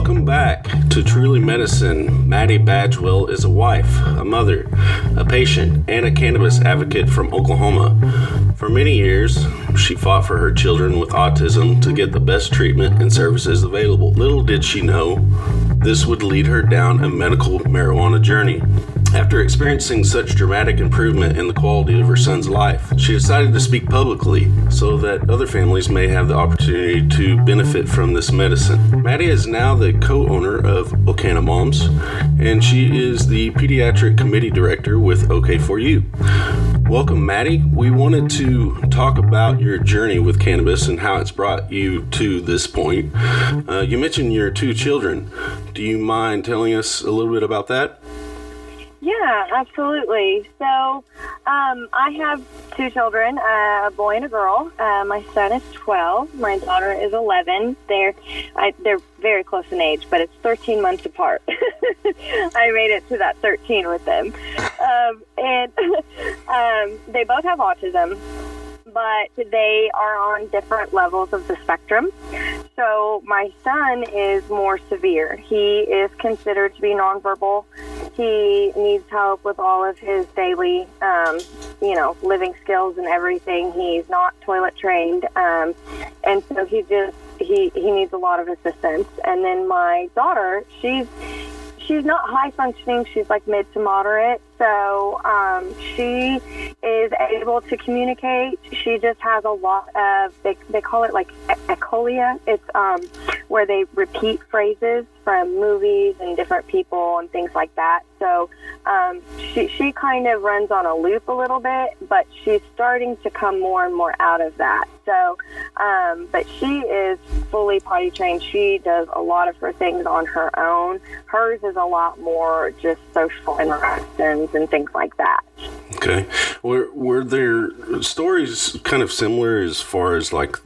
Welcome back to Truly Medicine. Mattie Badgwell is a wife, a mother, a patient, and a cannabis advocate from Oklahoma. For many years, she fought for her children with autism to get the best treatment and services available. Little did she know this would lead her down a medical marijuana journey. After experiencing such dramatic improvement in the quality of her son's life, she decided to speak publicly so that other families may have the opportunity to benefit from this medicine. Mattie is now the co-owner of OKanna Moms, and she is the pediatric committee director with OK4U. Welcome, Mattie. We wanted to talk about your journey with cannabis and how it's brought you to this point. You mentioned your 2 children. Do you mind telling us a little bit about that? Yeah, absolutely. So I have 2 children, a boy and a girl. My son is 12. My daughter is 11. They're very close in age, but it's 13 months apart. I made it to that 13 with them. And they both have autism, but they are on different levels of the spectrum. So my son is more severe. He is considered to be nonverbal. He needs help with all of his daily, living skills and everything. He's not toilet trained. And so he needs a lot of assistance. And then my daughter, she's not high functioning. She's like mid to moderate. So she is able to communicate. She just has a lot of, they call it like echolia. It's where they repeat phrases from movies and different people and things like that. So she kind of runs on a loop a little bit, but she's starting to come more and more out of that. So, but she is fully potty trained. She does a lot of her things on her own. Hers is a lot more just social interactions and things like that. Okay. Were there stories kind of similar as far as like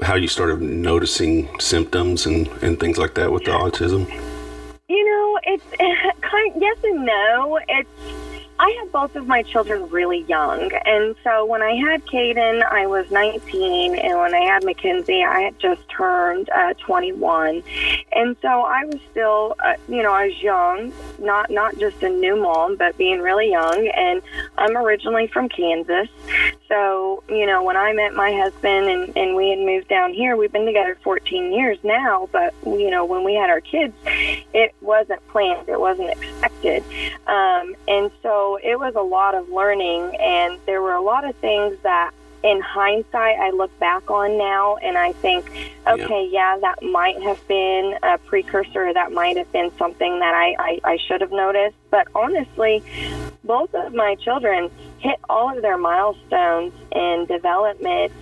how you started noticing symptoms and things like that with the autism? It's yes and no. I had both of my children really young, and so when I had Caden, I was 19, and when I had Mackenzie, I had just turned 21, and so I was still, I was young, not just a new mom, but being really young, and I'm originally from Kansas, so, when I met my husband and we had moved down here, we've been together 14 years now, but, when we had our kids, it wasn't planned, it wasn't expected, and so it was a lot of learning, and there were a lot of things that in hindsight I look back on now and I think, okay, yeah, that might have been a precursor, that might have been something that I should have noticed. But honestly, both of my children hit all of their milestones in development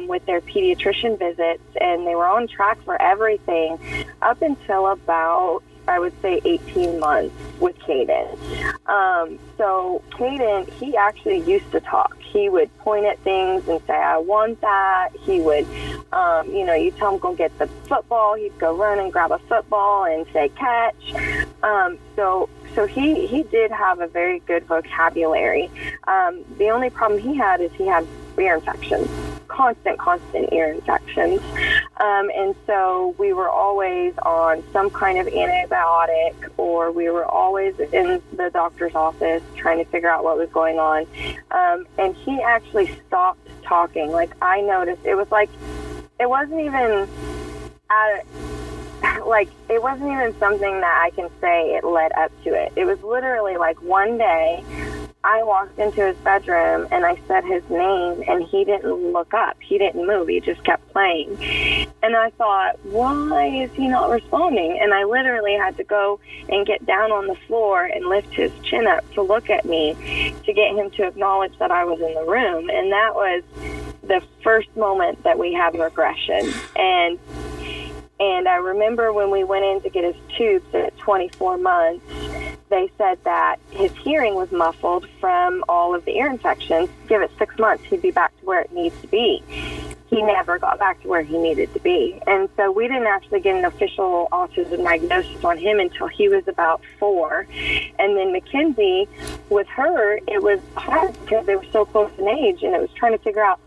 with their pediatrician visits, and they were on track for everything up until about, I would say, 18 months with Caden. So Caden, he actually used to talk. He would point at things and say, I want that. He would, you tell him go get the football. He'd go run and grab a football and say catch. So he did have a very good vocabulary. The only problem he had is he had ear infections, constant ear infections. And so we were always on some kind of antibiotic, or we were always in the doctor's office trying to figure out what was going on. And he actually stopped talking. Like, I noticed it was like, it wasn't even it wasn't even something that I can say it led up to it. It was literally like one day I walked into his bedroom and I said his name and he didn't look up. He didn't move. He just kept playing. And I thought, why is he not responding? And I literally had to go and get down on the floor and lift his chin up to look at me to get him to acknowledge that I was in the room. And that was the first moment that we had regression. And I remember when we went in to get his tubes at 24 months, they said that his hearing was muffled from all of the ear infections. Give it 6 months, he'd be back to where it needs to be. He never got back to where he needed to be. And so we didn't actually get an official autism diagnosis on him until he was about 4. And then Mackenzie, with her, it was hard because they were so close in age, and it was trying to figure out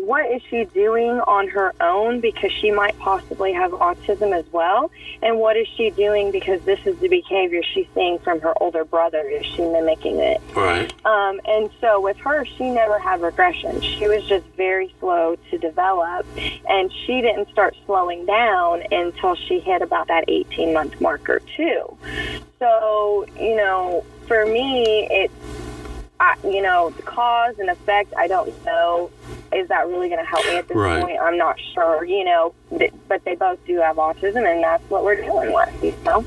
what is she doing on her own because she might possibly have autism as well? And what is she doing because this is the behavior she's seeing from her older brother? Is she mimicking it? Right. And so with her, she never had regression. She was just very slow to develop, and she didn't start slowing down until she hit about that 18-month marker too. So, for me, it's, the cause and effect, I don't know. Is that really going to help me at this point? I'm not sure, but they both do have autism, and that's what we're dealing with,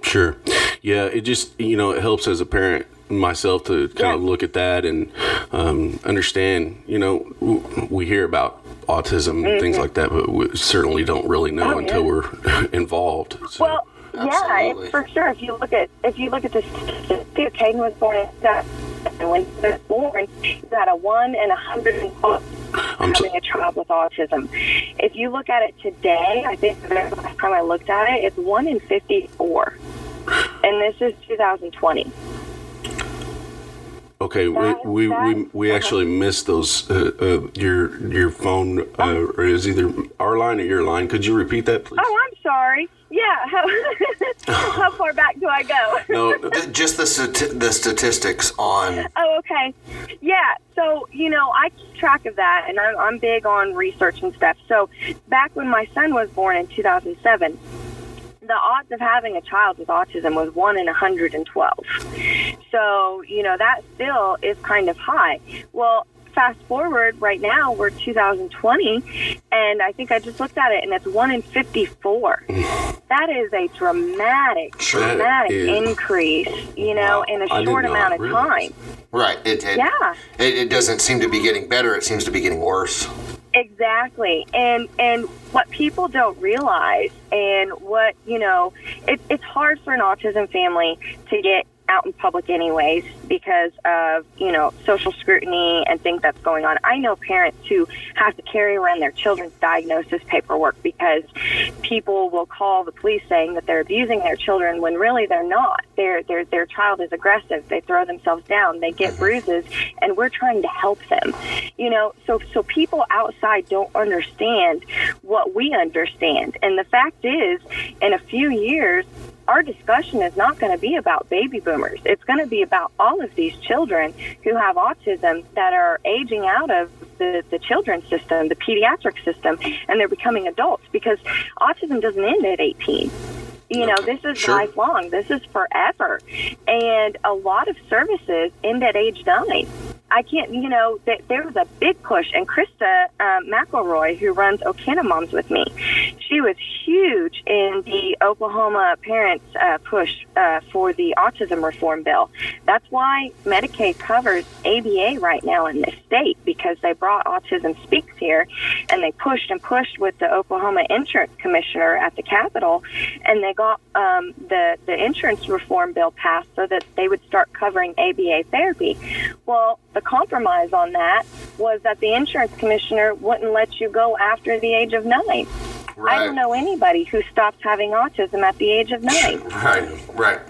Sure. Yeah, it just, it helps as a parent myself to kind of look at that and understand, we hear about autism and things like that, but we certainly don't really know until we're involved. So. Well, it's for sure. If you look at the statistics, Caden was born in 2000, and when he was born, he had a 1 in 112 having a child with autism. If you look at it today, I think the very last time I looked at it, it's 1 in 54, and this is 2020. Okay, we actually missed those. Your phone is either our line or your line. Could you repeat that, please? Oh, I'm sorry. Yeah. How far back do I go? No, just the statistics on. Oh, okay. Yeah. So I keep track of that, and I'm big on research and stuff. So back when my son was born in 2007. The odds of having a child with autism was 1 in 112. So, that still is kind of high. Well, fast forward right now, we're 2020, and I think I just looked at it, and it's 1 in 54. That is a dramatic increase, in a short amount of time. Right. It doesn't seem to be getting better. It seems to be getting worse. Exactly. And what people don't realize, and what, it's hard for an autism family to get out in public anyways because of, social scrutiny and things that's going on. I know parents who have to carry around their children's diagnosis paperwork because people will call the police saying that they're abusing their children when really they're not. Their child is aggressive. They throw themselves down. They get bruises, and we're trying to help them. So people outside don't understand what we understand. And the fact is, in a few years, our discussion is not going to be about baby boomers. It's going to be about all of these children who have autism that are aging out of the children's system, the pediatric system, and they're becoming adults because autism doesn't end at 18. This is lifelong. This is forever. And a lot of services end at age 9. I can't, there was a big push, and Krista McElroy, who runs OKanna Moms with me, she was huge in the Oklahoma parents push for the autism reform bill. That's why Medicaid covers ABA right now in this state, because they brought Autism Speaks here, and they pushed and pushed with the Oklahoma insurance commissioner at the Capitol, and they got the insurance reform bill passed so that they would start covering ABA therapy. Well, the compromise on that was that the insurance commissioner wouldn't let you go after the age of 9. Right. I don't know anybody who stops having autism at the age of 9. Right.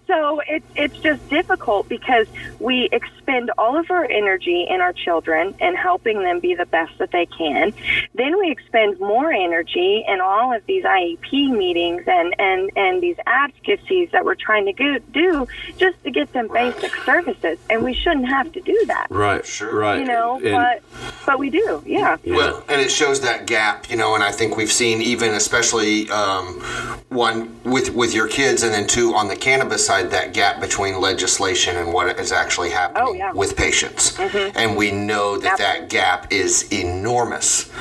So it's just difficult because we expend all of our energy in our children and helping them be the best that they can. Then we expend more energy in all of these IEP meetings and these advocacies that we're trying to do just to get them basic services. And we shouldn't have to do that. Right, sure. Right. But we do, yeah. Well, and it shows that gap, and I think we've seen even especially one with your kids, and then two on the cannabis side, that gap between legislation and what is actually happening with patients. Mm-hmm. And we know that gap is enormous.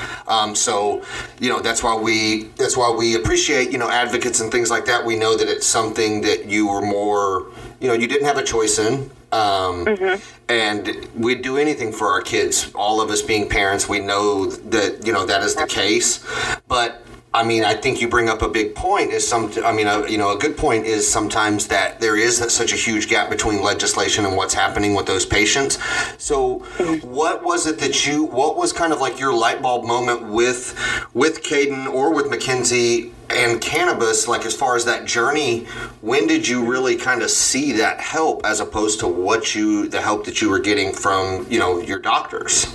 So that's why we appreciate advocates and things like that. We know that it's something that you were more you didn't have a choice in. And we'd do anything for our kids. All of us being parents, we know that that is the case. But I mean, I think you bring up a big point. A good point is sometimes that there is such a huge gap between legislation and what's happening with those patients. So, what was kind of like your light bulb moment with Caden or with Mackenzie and cannabis? Like, as far as that journey, when did you really kind of see that help as opposed to the help that you were getting from your doctors?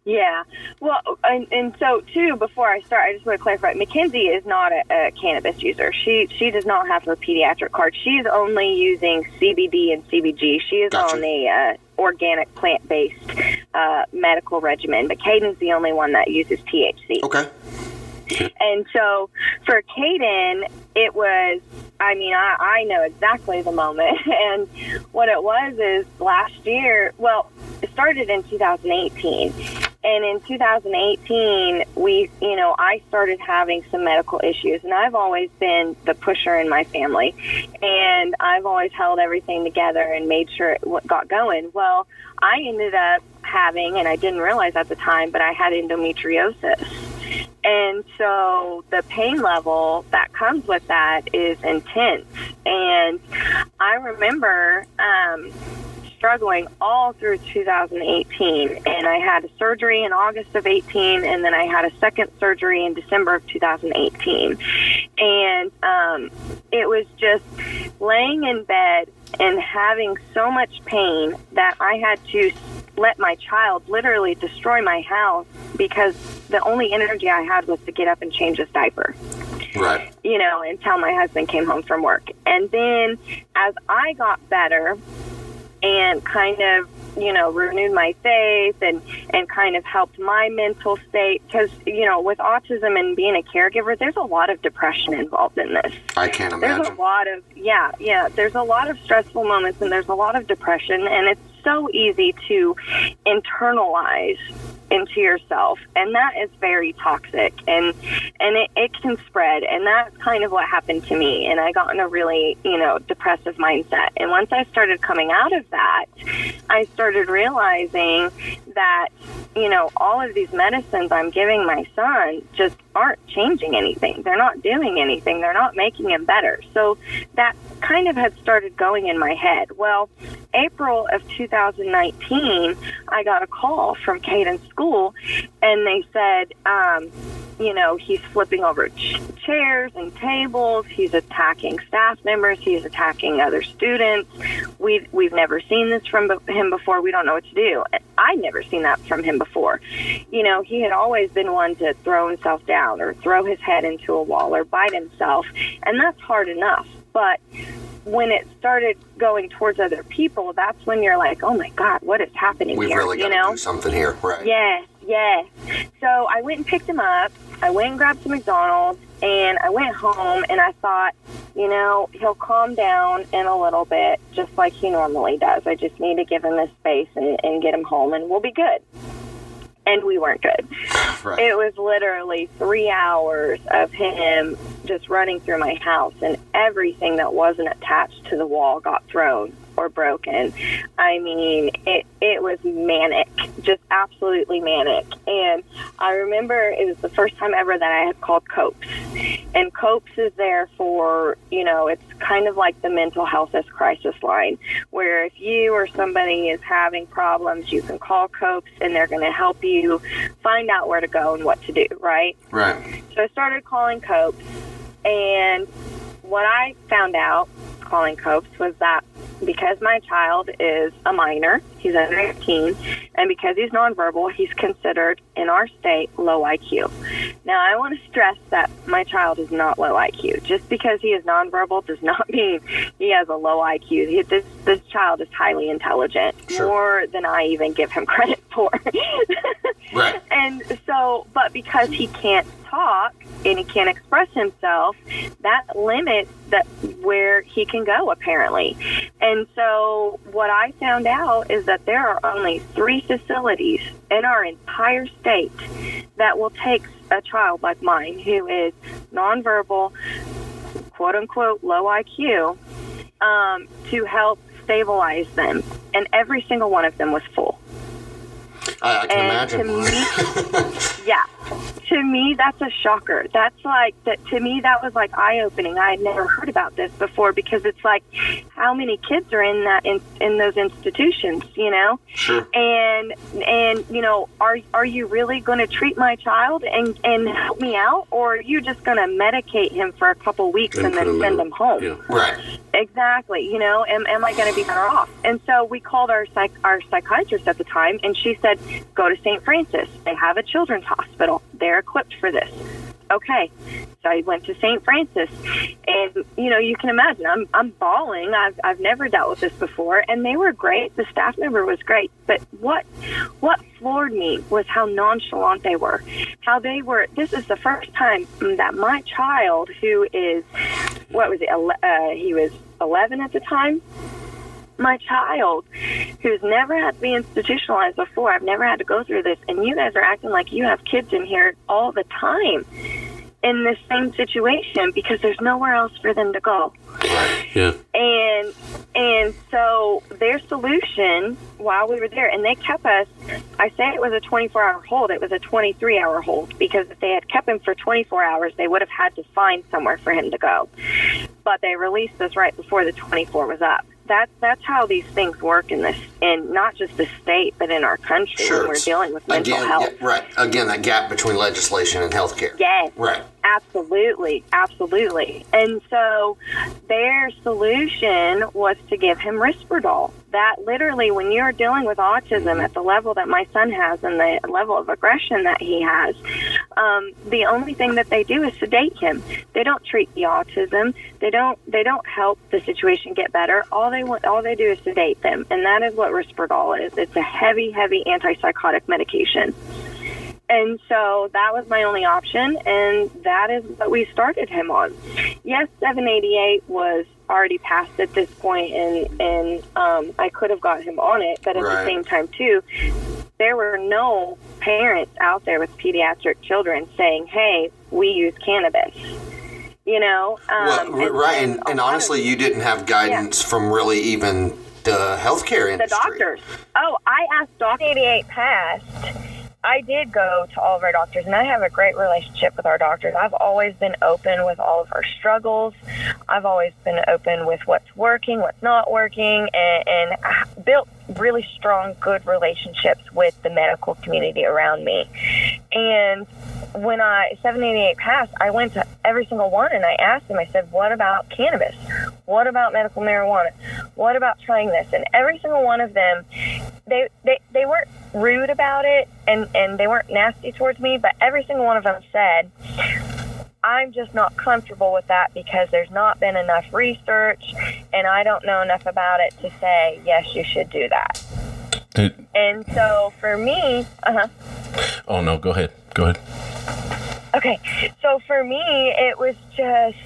Yeah. Well, and so, too, before I start, I just want to clarify, Mackenzie is not a cannabis user. She does not have her pediatric card. She's only using CBD and CBG. She is Gotcha. on the organic plant-based medical regimen, but Caden's the only one that uses THC. Okay. And so for Caden, it was, I know exactly the moment. And what it was is last year, well, it started in 2018. And in 2018, I started having some medical issues. And I've always been the pusher in my family. And I've always held everything together and made sure it got going. Well, I ended up having, and I didn't realize at the time, but I had endometriosis. And so the pain level that comes with that is intense. And I remember struggling all through 2018. And I had a surgery in August of 18, and then I had a second surgery in December of 2018. And it was just laying in bed and having so much pain that I had to let my child literally destroy my house because the only energy I had was to get up and change his diaper. Right. Until my husband came home from work. And then as I got better and kind of, renewed my faith and kind of helped my mental state, because, with autism and being a caregiver, there's a lot of depression involved in this. I can't imagine. There's a lot of, there's a lot of stressful moments and there's a lot of depression, and it's so easy to internalize into yourself, and that is very toxic, and it can spread, and that's kind of what happened to me, and I got in a really depressive mindset. And once I started coming out of that, I started realizing that all of these medicines I'm giving my son just aren't changing anything. They're not doing anything. They're not making him better. So that kind of had started going in my head. Well, April of 2019, I got a call from Caden's school, and they said, he's flipping over chairs and tables. He's attacking staff members. He's attacking other students. We've never seen this from him before. We don't know what to do. I'd never seen that from him before. He had always been one to throw himself down or throw his head into a wall or bite himself, and that's hard enough. But when it started going towards other people, that's when you're like, oh my God, what is happening here? We've really got to do something here, right? Yes. So I went and picked him up. I went and grabbed some McDonald's, and I went home, and I thought, he'll calm down in a little bit, just like he normally does. I just need to give him his space and get him home, and we'll be good. And we weren't good. Right. It was literally 3 hours of him just running through my house, and everything that wasn't attached to the wall got thrown or broken. I mean, it was manic, just absolutely manic. And I remember it was the first time ever that I had called COPES. And COPES is there for, it's kind of like the mental health crisis line, where if you or somebody is having problems, you can call COPES, and they're going to help you find out where to go and what to do, right? Right. So I started calling COPES, and what I found out calling COPES was that because my child is a minor, he's under 18, and because he's nonverbal, he's considered, in our state, low IQ. Now, I want to stress that my child is not low IQ. Just because he is nonverbal does not mean he has a low IQ. This child is highly intelligent, Sure. More than I even give him credit for. Right. And so, but because he can't talk and he can't express himself, that limits where he can go, apparently. And so what I found out is that there are only 3 facilities in our entire state that will take a child like mine who is nonverbal, quote unquote, low IQ, to help stabilize them. And every single one of them was full. I can and imagine. To me, yeah. to me, that's a shocker. That's like, that to me, that was like eye-opening. I had never heard about this before, because it's like, how many kids are in that in those institutions, you know? Sure. And you know, are you really going to treat my child and help me out, or are you just going to medicate him for a couple weeks and then send him home? Yeah. Right. Exactly. You know, am I going to be better off? And so we called our psychiatrist at the time, and she said, go to St. Francis. They have a children's hospital. They're equipped for this. Okay. So I went to St. Francis, and, you know, you can imagine, I'm bawling. I've never dealt with this before, and they were great. The staff member was great. But what floored me was how nonchalant they were. How they were, this is the first time that my child, who is, he was 11 at the time, my child, who's never had to be institutionalized before, I've never had to go through this, and you guys are acting like you have kids in here all the time in this same situation, because there's nowhere else for them to go. Yeah. And so their solution while we were there, and they kept us, I say it was a 24-hour hold, it was a 23-hour hold, because if they had kept him for 24 hours, they would have had to find somewhere for him to go. But they released us right before the 24 was up. That's how these things work in not just the state, but in our country. Sure. When we're dealing with mental health. Yeah, right. Again, that gap between legislation and healthcare. Yes. Right. Absolutely. And so their solution was to give him Risperdal. That literally, when you're dealing with autism at the level that my son has and the level of aggression that he has, the only thing that they do is sedate him. They don't treat the autism. They don't help the situation get better. All they do is sedate them, and that is what Risperdal is. It's a heavy, heavy antipsychotic medication. And so that was my only option, and that is what we started him on. Yes, 788 was already passed at this point, and I could have got him on it, but at the same time, too, there were no parents out there with pediatric children saying, hey, we use cannabis. You know? And honestly, you didn't have guidance from really even the healthcare industry. The doctors. Oh, I asked Dr. 88 passed. I did go to all of our doctors, and I have a great relationship with our doctors. I've always been open with all of our struggles. I've always been open with what's working, what's not working, and built really strong, good relationships with the medical community around me. And when 788 passed, I went to every single one, and I asked them, I said, what about cannabis? What about medical marijuana? What about trying this? And every single one of them, they weren't rude about it, and they weren't nasty towards me, but every single one of them said, I'm just not comfortable with that because there's not been enough research, and I don't know enough about it to say, yes, you should do that. And so for me, Oh, no, go ahead. Okay, so for me, it was just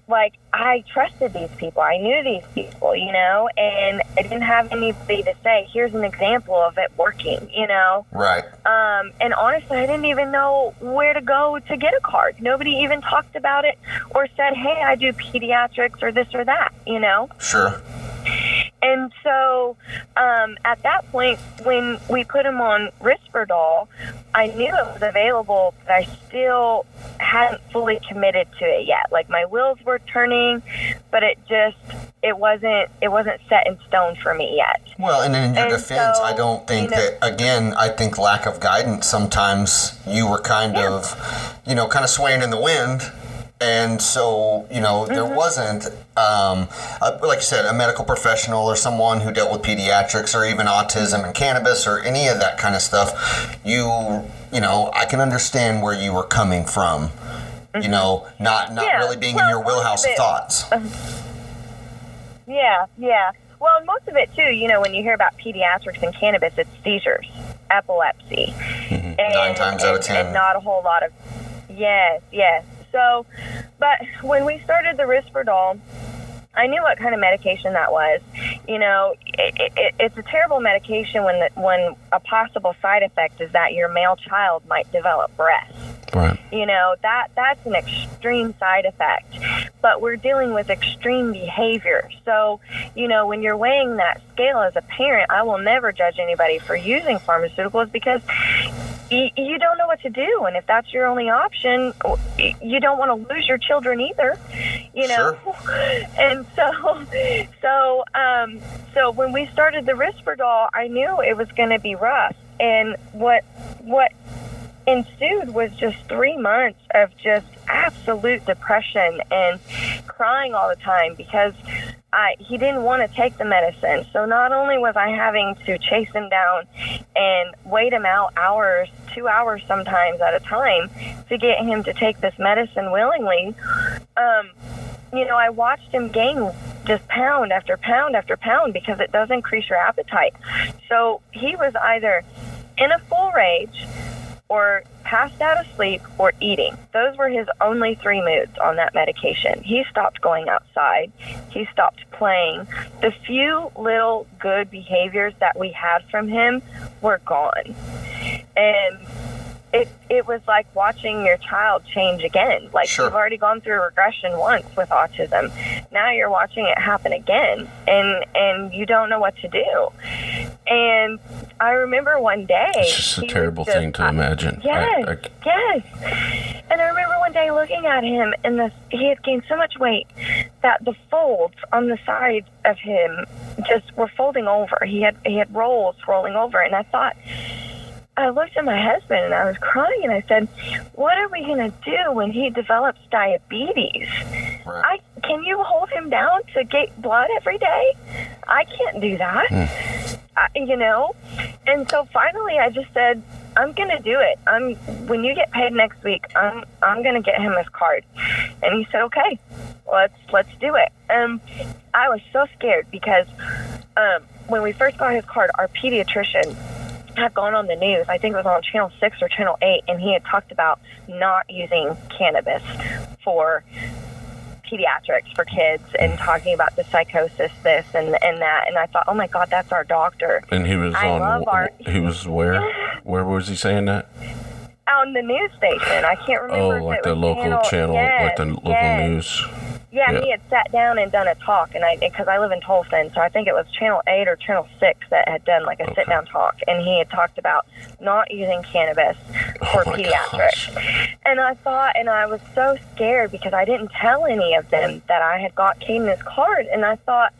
like I trusted these people. I knew these people, you know, and I didn't have anybody to say, here's an example of it working, you know. Right. And honestly, I didn't even know where to go to get a card. Nobody even talked about it or said, hey, I do pediatrics or this or that, you know. Sure. And so at that point, when we put him on Risperdal, I knew it was available, but I still hadn't fully committed to it yet. Like my wheels were turning, but it wasn't set in stone for me yet. Well, and in your defense, so, I don't think I think lack of guidance, sometimes you were kind of swaying in the wind. And so, there wasn't, like you said, a medical professional or someone who dealt with pediatrics or even autism and cannabis or any of that kind of stuff. I can understand where you were coming from, not really being in your wheelhouse of thoughts. Yeah. Well, most of it, too, when you hear about pediatrics and cannabis, it's seizures, epilepsy. Mm-hmm. 9 times out of 10. And not a whole lot of, yes. So, but when we started the Risperdal, I knew what kind of medication that was. It's a terrible medication when a possible side effect is that your male child might develop breasts. Right. That's an extreme side effect. But we're dealing with extreme behavior. So, when you're weighing that scale as a parent, I will never judge anybody for using pharmaceuticals because you don't know what to do, and if that's your only option, you don't want to lose your children either, you know. Sure. And so when we started the Risperdal, I knew it was going to be rough, and what ensued was just 3 months of just absolute depression and crying all the time because he didn't want to take the medicine. So not only was I having to chase him down and wait him out 2 hours sometimes at a time to get him to take this medicine willingly, I watched him gain just pound after pound after pound because it does increase your appetite. So he was either in a full rage or passed out asleep or eating. Those were his only 3 moods on that medication. He stopped going outside. He stopped playing. The few little good behaviors that we had from him were gone. And it was like watching your child change again. Like, sure. You've already gone through regression once with autism. Now you're watching it happen again, and you don't know what to do. And I remember one day... It's just a terrible thing to imagine. Yes, yes. And I remember one day looking at him, and he had gained so much weight that the folds on the sides of him just were folding over. He had rolls rolling over, and I looked at my husband and I was crying and I said, what are we going to do when he develops diabetes? Right. Can you hold him down to get blood every day? I can't do that, And so finally I just said, I'm going to do it. When you get paid next week, I'm going to get him his card. And he said, okay, let's do it. I was so scared because when we first got his card, our pediatrician had gone on the news, I think it was on Channel 6 or Channel 8, and he had talked about not using cannabis for pediatrics for kids and talking about the psychosis, this and that. And I thought, oh my God, that's our doctor. And he was he was where? Where was he saying that? On the news station. I can't remember. Oh, like the local channel, like the local news. Yeah, he had sat down and done a talk, and because I live in Tulsa, and so I think it was Channel 8 or Channel 6 that had done like a sit-down talk, and he had talked about not using cannabis for pediatrics. Gosh. And I thought, and I was so scared because I didn't tell any of them that I had got Caden's card, and I thought,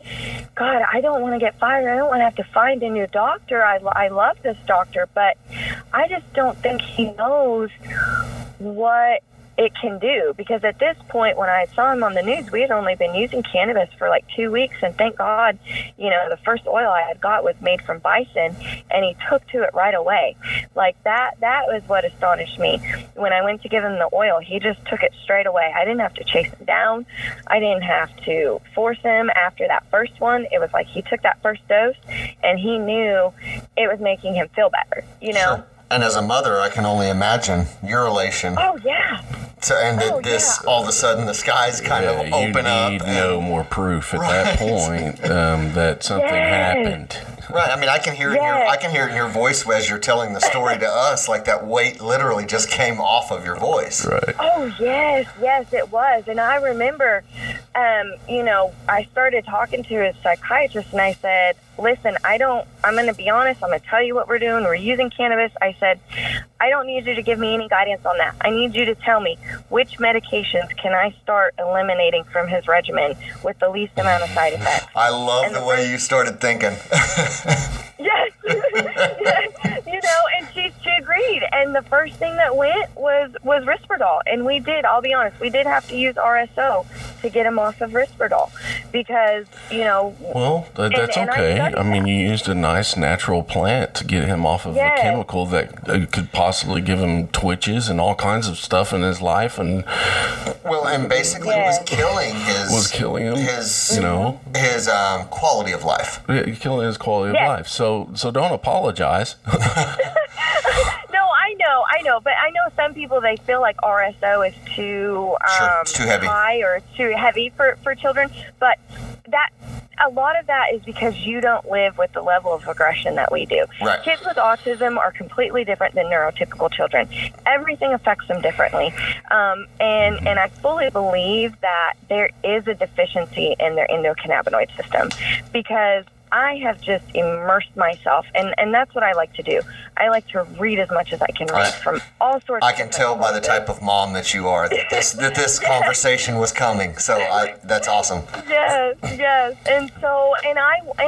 God, I don't want to get fired. I don't want to have to find a new doctor. I love this doctor, but I just don't think he knows what it can do, because at this point when I saw him on the news, we had only been using cannabis for like 2 weeks, and thank God, the first oil I had got was made from bison, and he took to it right away. Like that was what astonished me. When I went to give him the oil, he just took it straight away. I didn't have to chase him down. I didn't have to force him. After that first one, it was like he took that first dose and he knew it was making him feel better, Sure. And as a mother, I can only imagine your elation. Oh, yeah. All of a sudden, the skies kind of open up. You need no more proof at that point that something happened. Right. I mean, I can hear it in your voice as you're telling the story to us, like that weight literally just came off of your voice. Right. Oh, yes, it was. And I remember, I started talking to his psychiatrist, and I said, listen, I'm going to be honest. I'm going to tell you what we're doing. We're using cannabis. I said, I don't need you to give me any guidance on that. I need you to tell me which medications can I start eliminating from his regimen with the least amount of side effects. I love the way you started thinking. Yes. And she agreed. And the first thing that went was Risperdal. And we did, I'll be honest, we did have to use RSO to get him off of Risperdal because, Well, that's okay. I mean, you used a nice natural plant to get him off of a chemical that could possibly give him twitches and all kinds of stuff in his life. And basically was killing his quality of life. Yeah, killing his quality of life. So don't apologize. I know, but I know some people, they feel like RSO is too it's too heavy. high or too heavy for children, but a lot of that is because you don't live with the level of aggression that we do. Right. Kids with autism are completely different than neurotypical children. Everything affects them differently. And I fully believe that there is a deficiency in their endocannabinoid system because I have just immersed myself, and that's what I like to do. I like to read as much as I can read from all sorts I of can tell by the type of mom that you are that this conversation was coming. So that's awesome. Yes. And so, and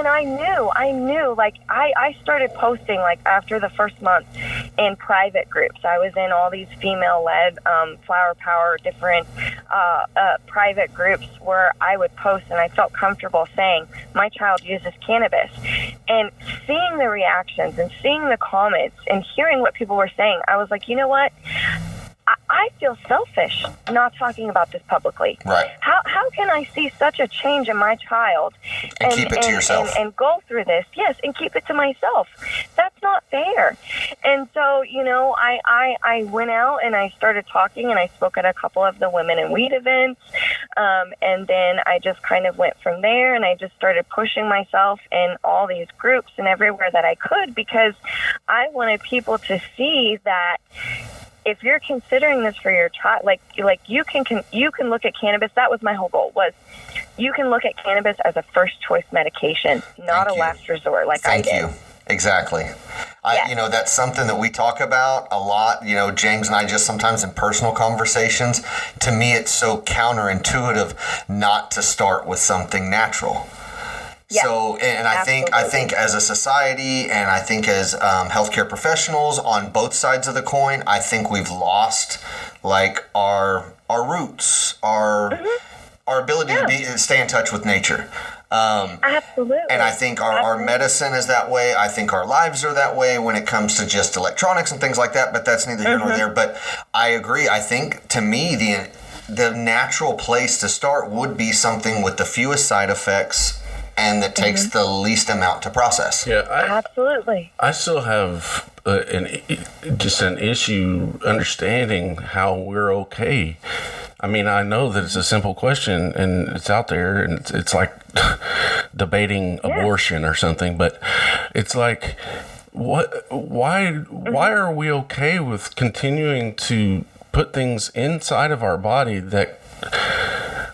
I knew, like, I started posting, like, after the first month in private groups. I was in all these female-led Flower Power, different private groups where I would post, and I felt comfortable saying, my child uses cannabis. And seeing the reactions and seeing the comments and hearing what people were saying, I was like, you know what? I feel selfish not talking about this publicly. Right. How can I see such a change in my child and keep it to yourself and go through this? Yes, and keep it to myself. That's not fair. And so, you know, I went out and I started talking, and I spoke at a couple of the Women in Weed events. And then I just kind of went from there, and I just started pushing myself in all these groups and everywhere that I could, because I wanted people to see that if you're considering this for your child, like you can look at cannabis. That was my whole goal, was you can look at cannabis as a first choice medication, not a last resort like I did. Thank you. Exactly. Yeah. You know, that's something that we talk about a lot. You know, James and I just sometimes in personal conversations, to me, it's so counterintuitive not to start with something natural. Yeah, so, and I think as a society, and I think as healthcare professionals on both sides of the coin, I think we've lost like our roots, our ability to stay in touch with nature. Absolutely. And I think our medicine is that way. I think our lives are that way when it comes to just electronics and things like that. But that's neither here nor there. But I agree. I think to me the natural place to start would be something with the fewest side effects and that takes the least amount to process. Yeah, absolutely. I still have an issue understanding how we're okay. I mean, I know that it's a simple question and it's out there, and it's like debating abortion or something, but it's like, why are we okay with continuing to put things inside of our body that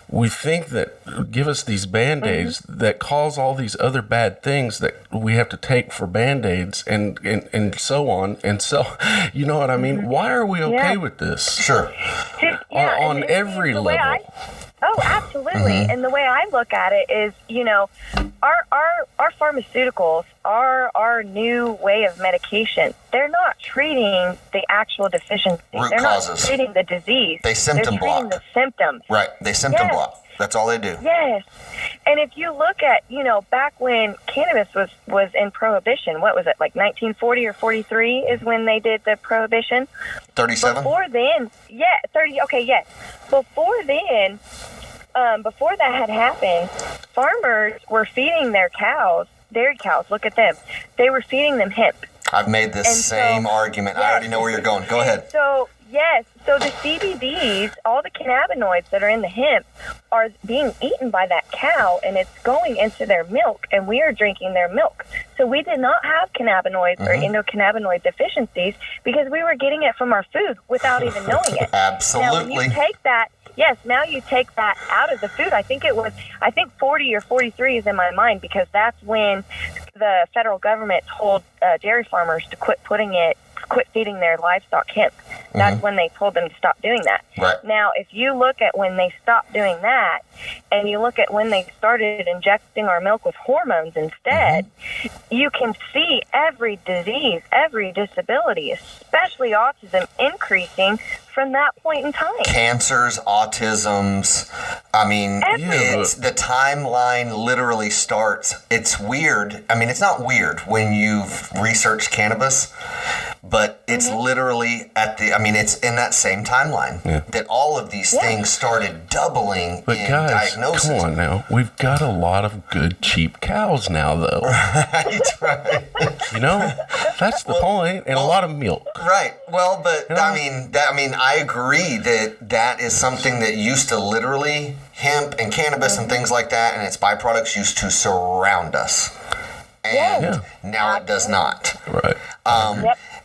we think that give us these Band-Aids that cause all these other bad things that we have to take for Band-Aids and so on. And so, you know what I mean? Why are we okay with this? Sure. On every level. Absolutely. And the way I look at it is, you know, our pharmaceuticals are our new way of medication. They're not treating the actual deficiency. They're causes. Not treating the disease. They symptom block. They're treating the symptoms. Right. They symptom block. That's all they do. Yes. And if you look at, you know, back when cannabis was in prohibition, what was it, like 1940 or 43 is when they did the prohibition? 37? Before then, 30, okay, yes. Before then, before that had happened, farmers were feeding their cows, dairy cows, look at them. They were feeding them hemp. I've made this same argument. I already know where you're going. Go ahead. So the CBDs, all the cannabinoids that are in the hemp are being eaten by that cow, and it's going into their milk, and we are drinking their milk. So we did not have cannabinoids or endocannabinoid deficiencies because we were getting it from our food without even knowing it. Absolutely. Now, when you take that, now you take that out of the food. I think 40 or 43 is in my mind, because that's when the federal government told dairy farmers to quit feeding their livestock hemp. That's when they told them to stop doing that. Right. Now, if you look at when they stopped doing that, and you look at when they started injecting our milk with hormones instead, you can see every disease, every disability, especially autism, increasing from that point in time. Cancers, autisms. I mean, the timeline literally starts. It's weird. I mean, it's not weird when you've researched cannabis, but it's literally it's in that same timeline that all of these things started doubling in diagnosis. Come on now. We've got a lot of good, cheap cows now, though. Right. You know, that's the point. And a lot of milk. Right. Well, but you know? I agree that is something that used to literally, hemp and cannabis and things like that, and its byproducts used to surround us. And now it does not. Right.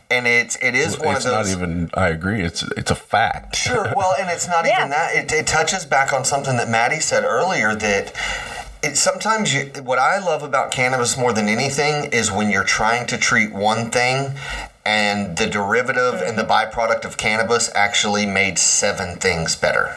And it is one of those. It's not even. I agree. It's a fact. Sure. Well, and it's not even that. It touches back on something that Mattie said earlier, that Sometimes what I love about cannabis more than anything is when you're trying to treat one thing and the derivative and the byproduct of cannabis actually made 7 things better.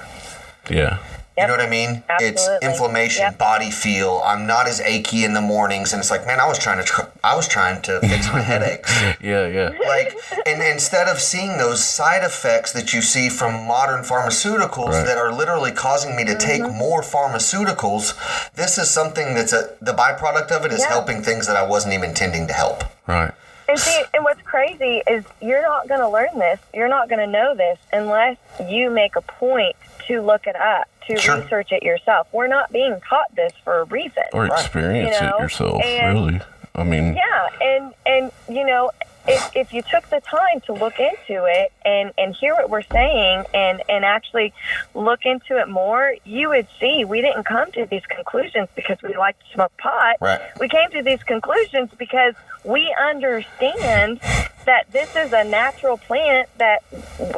Yeah. You know what I mean? Absolutely. It's inflammation, body feel. I'm not as achy in the mornings, and it's like, man, I was trying to fix my headaches. Yeah. Like, and instead of seeing those side effects that you see from modern pharmaceuticals that are literally causing me to take more pharmaceuticals, this is something that's the byproduct of it is helping things that I wasn't even intending to help. Right. And see, and what's crazy is you're not going to learn this, you're not going to know this unless you make a point to look it up, to research it yourself. We're not being taught this for a reason. Or experience it yourself, really. I mean... Yeah, and you know, if you took the time to look into it and hear what we're saying and actually look into it more, you would see we didn't come to these conclusions because we like to smoke pot. Right. We came to these conclusions because we understand that this is a natural plant that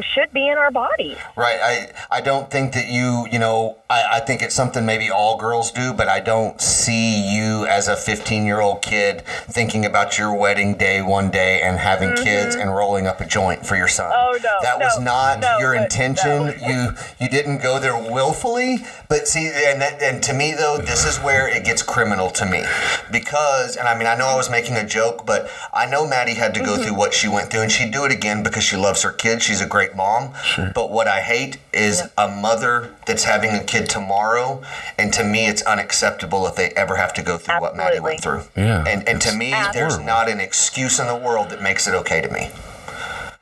should be in our bodies. Right. I don't think that you know, I think it's something maybe all girls do, but I don't see you as a 15-year-old kid thinking about your wedding day one day and having kids and rolling up a joint for your son. Oh, no. That was not your intention. No. You didn't go there willfully, but see, and to me, though, this is where it gets criminal to me. Because, and I mean, I know I was making a joke, but I know Mattie had to go through what she went through, and she'd do it again because she loves her kids. She's a great mom. Sure. But what I hate is a mother that's having a kid tomorrow, and to me, it's unacceptable if they ever have to go through what Mattie went through. Yeah. And to me, there's not an excuse in the world that makes it okay to me.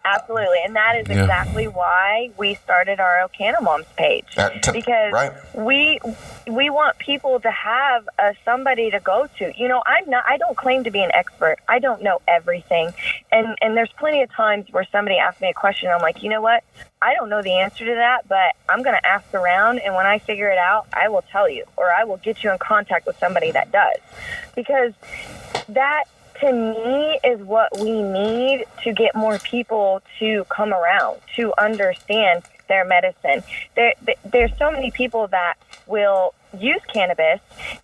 Absolutely, and that is exactly why we started our OKanna Moms page, because we want people to have somebody to go to. You know, I don't claim to be an expert. I don't know everything, and there's plenty of times where somebody asks me a question, I'm like, you know what? I don't know the answer to that, but I'm going to ask around, and when I figure it out, I will tell you, or I will get you in contact with somebody that does, because that, to me, is what we need to get more people to come around, to understand their medicine. There's so many people that will use cannabis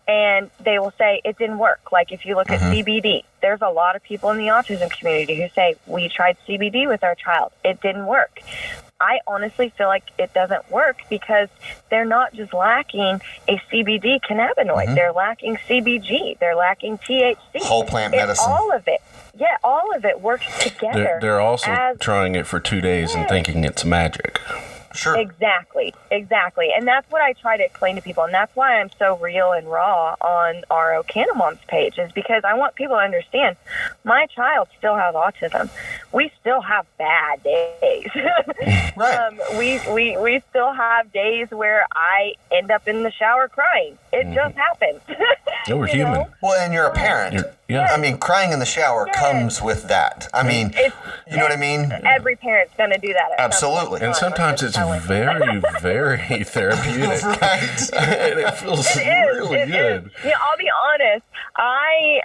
and they will say it didn't work. Like if you look at CBD, there's a lot of people in the autism community who say, we tried CBD with our child. It didn't work. I honestly feel like it doesn't work because they're not just lacking a CBD cannabinoid. They're lacking CBG. They're lacking THC. Whole plant medicine. All of it. Yeah, all of it works together. They're also trying it for 2 days and thinking it's magic. Sure. Exactly. And that's what I try to explain to people. And that's why I'm so real and raw on our OKanna Moms page, is because I want people to understand my child still has autism. We still have bad days. Right. We still have days where I end up in the shower crying. It just happens. We're human. know? Well, and you're a parent. I mean, crying in the shower comes with that. I mean, you know what I mean? Every parent's going to do that. Absolutely. And sometimes it's very, very therapeutic. Right. And it feels really good. Yeah, I'll be honest. I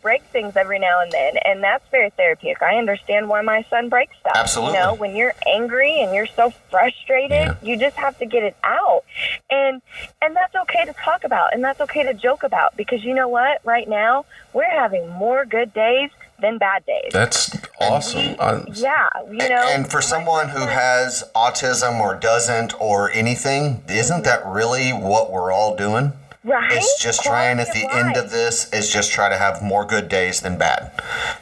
break things every now and then, and that's very therapeutic. I understand why my son breaks stuff. Absolutely. You know, when you're angry and you're so frustrated, you just have to get it out. And that's okay to talk about, and that's okay to joke about, because you know what? Right now, we're having more good days than bad days. That's awesome. And for someone who has autism or doesn't or anything, isn't that really what we're all doing? Right. It's just trying at the end of this is just try to have more good days than bad.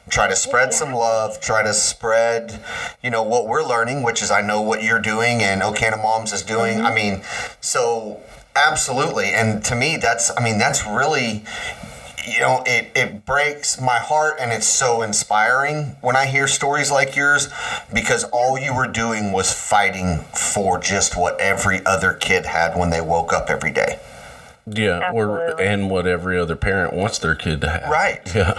Try to spread some love, try to spread, what we're learning, which is I know what you're doing and OKanna Moms is doing. I mean, so absolutely. And to me, that's really, it breaks my heart, and it's so inspiring when I hear stories like yours, because all you were doing was fighting for just what every other kid had when they woke up every day. Yeah, and what every other parent wants their kid to have. Right. Yeah.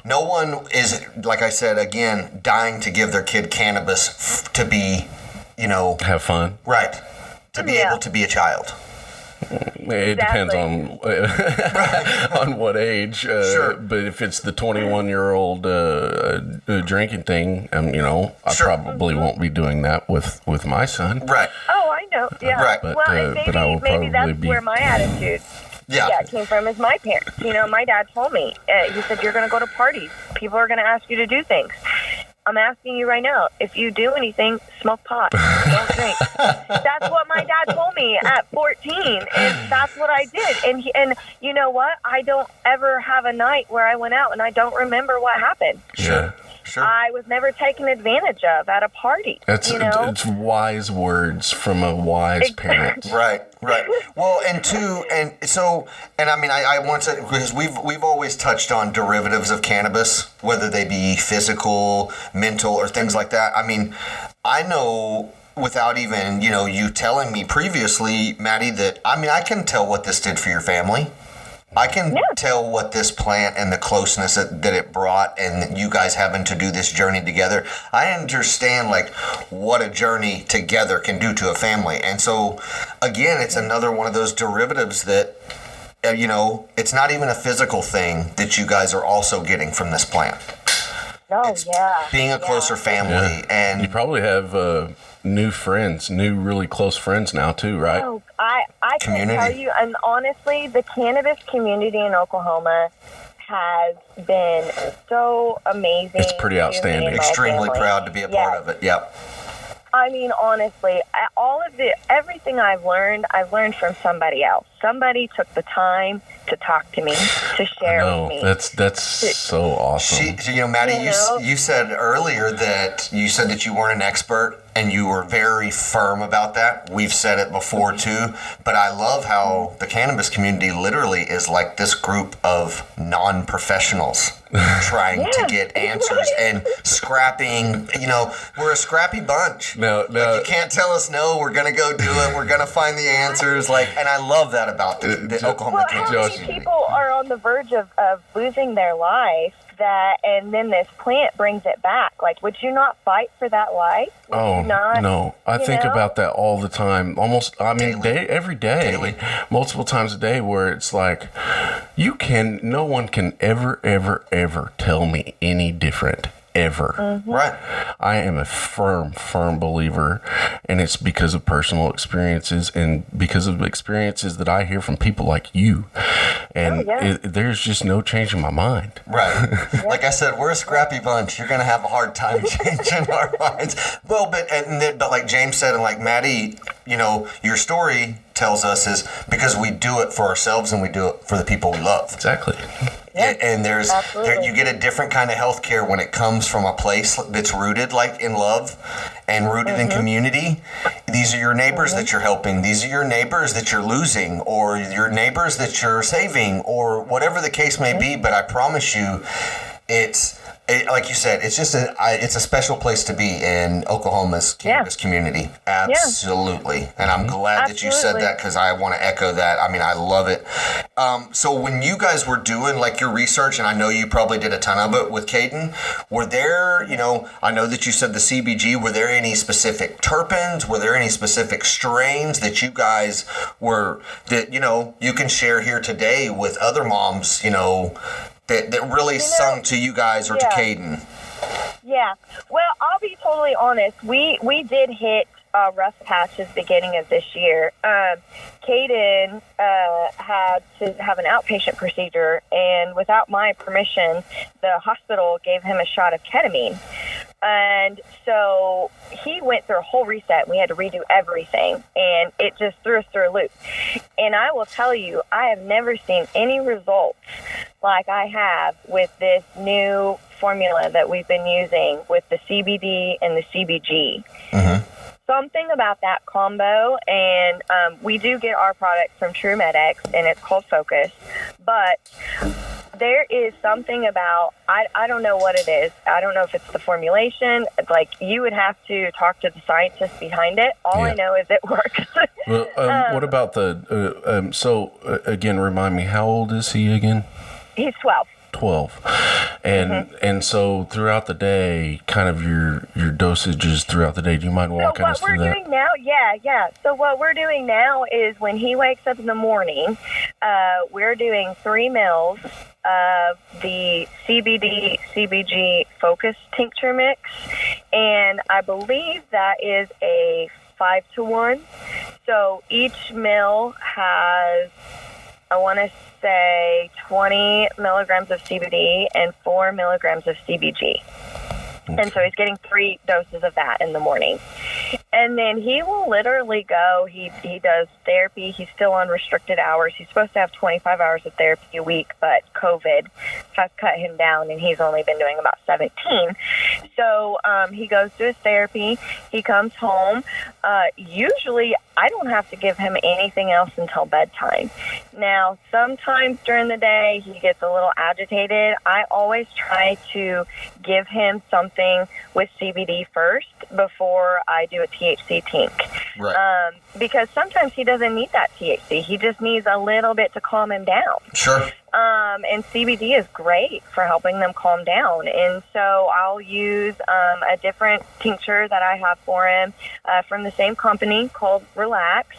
No one is, like I said, again, dying to give their kid cannabis to be, have fun. Right. To be able to be a child. It depends on on what age. But if it's the 21-year-old drinking thing, I probably won't be doing that with my son. Right. Oh, I know. Yeah. Right. Well, and but I will maybe that's probably where my attitude came from, is my parents. You know, my dad told me, he said, you're going to go to parties. People are going to ask you to do things. I'm asking you right now, if you do anything, smoke pot. Don't drink. That's what my dad told me at 14, and that's what I did. And you know what? I don't ever have a night where I went out and I don't remember what happened. Yeah. Sure. I was never taken advantage of at a party. It's wise words from a wise parent. Right. Well, and I mean, I want to, because we've always touched on derivatives of cannabis, whether they be physical, mental, or things like that. I mean, I know without even, you telling me previously, Mattie, that, I mean, I can tell what this did for your family. I can tell what this plant and the closeness that it brought, and you guys having to do this journey together. I understand like what a journey together can do to a family. And so again, it's another one of those derivatives that, it's not even a physical thing that you guys are also getting from this plant. Oh, it's being a closer family. Yeah. And you probably have new friends, really close friends now too, right? Oh, I can tell you, and honestly, the cannabis community in Oklahoma has been so amazing. It's pretty outstanding. Extremely proud to be a part of it. Yep. I mean, honestly, everything I've learned from somebody else. Somebody took the time to talk to me, to share with me. That's so awesome. Mattie, you said earlier that you said that you weren't an expert, and you were very firm about that. We've said it before too, but I love how the cannabis community literally is like this group of non-professionals trying to get answers and scrapping. We're a scrappy bunch. No. You can't tell us no. We're gonna go do it. We're gonna find the answers. And I love that about the Oklahoma cannabis community. How many people are on the verge of losing their life? And then this plant brings it back. Like, would you not fight for that life? No. I think about that all the time. Almost, every day. Daily. Multiple times a day, where it's like, no one can ever tell me any different. Ever. Mm-hmm. Right. I am a firm believer, and it's because of personal experiences and because of experiences that I hear from people like you. And there's just no changing my mind. Right. Like I said, we're a scrappy bunch. You're going to have a hard time changing our minds. Well, but like James said, and like Mattie, your story tells us is because we do it for ourselves and we do it for the people we love. Exactly. And you get a different kind of health care when it comes from a place that's rooted like in love and rooted in community. These are your neighbors that you're helping. These are your neighbors that you're losing, or your neighbors that you're saving, or whatever the case may be. But I promise you, like you said, it's a special place to be in Oklahoma's cannabis community. Absolutely. And I'm glad that you said that, because I want to echo that. I mean, I love it. So when you guys were doing like your research, and I know you probably did a ton of it with Caden, were there, I know that you said the CBG, were there any specific terpenes? Were there any specific strains that you guys you can share here today with other moms, that really sung to you guys or to Caden? Yeah. Well, I'll be totally honest. We did hit rough patches beginning of this year. Caden had to have an outpatient procedure, and without my permission, the hospital gave him a shot of ketamine. And so he went through a whole reset. We had to redo everything, and it just threw us through a loop. And I will tell you, I have never seen any results like I have with this new formula that we've been using with the CBD and the CBG. Mm-hmm. Something about that combo, and we do get our product from TrueMedX, and it's called Focus, but there is something about, I don't know what it is. I don't know if it's the formulation. It's like, you would have to talk to the scientists behind it. All I know is it works. Well, what about again, remind me, how old is he again? He's 12. 12. And so throughout the day, kind of your dosages throughout the day, do you mind walking us through that? So what we're doing now, So what we're doing now is when he wakes up in the morning, we're doing 3 mils of the CBD CBG Focus tincture mix, and I believe that is a 5-to-1. So each mill has, I want to say, 20 milligrams of CBD and 4 milligrams of CBG. And so he's getting 3 doses of that in the morning. And then he will literally go, he does therapy. He's still on restricted hours. He's supposed to have 25 hours of therapy a week, but COVID has cut him down, and he's only been doing about 17. So he goes to his therapy. He comes home. Usually I don't have to give him anything else until bedtime. Now, sometimes during the day he gets a little agitated. I always try to give him something with CBD first before I do a THC tink. Right. Because sometimes he doesn't need that THC. He just needs a little bit to calm him down. Sure. And CBD is great for helping them calm down. And so I'll use a different tincture that I have for him from the same company called Relax.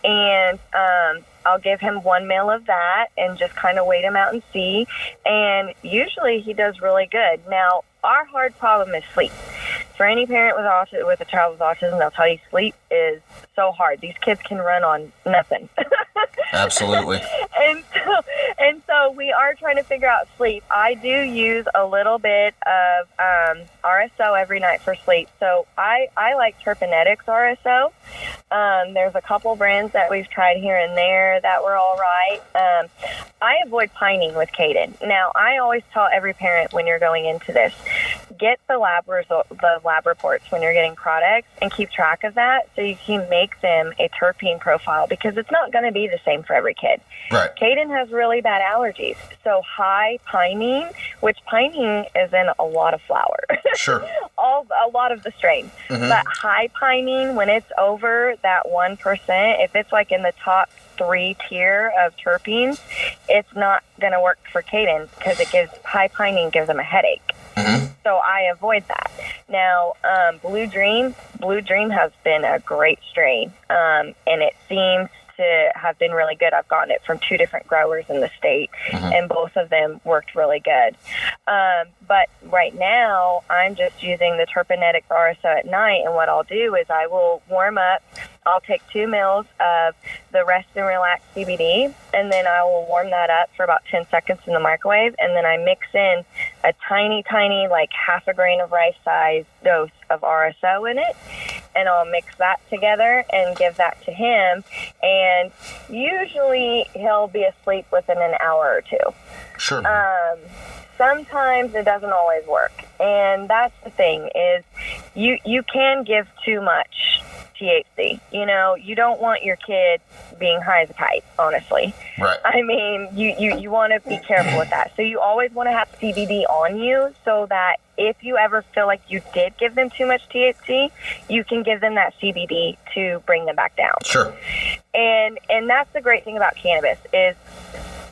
And I'll give him 1 mil of that and just kind of wait him out and see. And usually he does really good. Now, our hard problem is sleep. For any parent with a child with autism, they'll tell you sleep is so hard. These kids can run on nothing. Absolutely. And so we are trying to figure out sleep. I do use a little bit of RSO every night for sleep. So I like Terpenetics RSO. There's a couple brands that we've tried here and there that were all right. I avoid pining with Caden. Now, I always tell every parent when you're going into this, get the lab reports when you're getting products and keep track of that so you can make them a terpene profile, because it's not going to be the same for every kid. Right. Caden has really bad allergies. So high pinene, which pinene is in a lot of flower. Sure. A lot of the strains. Mm-hmm. But high pinene, when it's over that 1%, if it's like in the top 3 tier of terpenes, it's not going to work for Caden because high pinene gives him a headache. Mm-hmm. So I avoid that. Now, Blue Dream has been a great strain, and it seems to have been really good. I've gotten it from 2 different growers in the state, mm-hmm. and both of them worked really good. But right now, I'm just using the Terpenetic RSO at night, and what I'll do is I will warm up. I'll take 2 mils of the Rest and Relax CBD, and then I will warm that up for about 10 seconds in the microwave, and then I mix in a tiny, like half a grain of rice size dose of RSO in it, and I'll mix that together and give that to him, and usually he'll be asleep within an hour or 2. Sure. Sometimes it doesn't always work, and that's the thing is you can give too much THC. You don't want your kid being high as a kite, honestly. Right. I mean, you want to be careful with that. So you always want to have CBD on you so that if you ever feel like you did give them too much THC, you can give them that CBD to bring them back down. Sure. And that's the great thing about cannabis is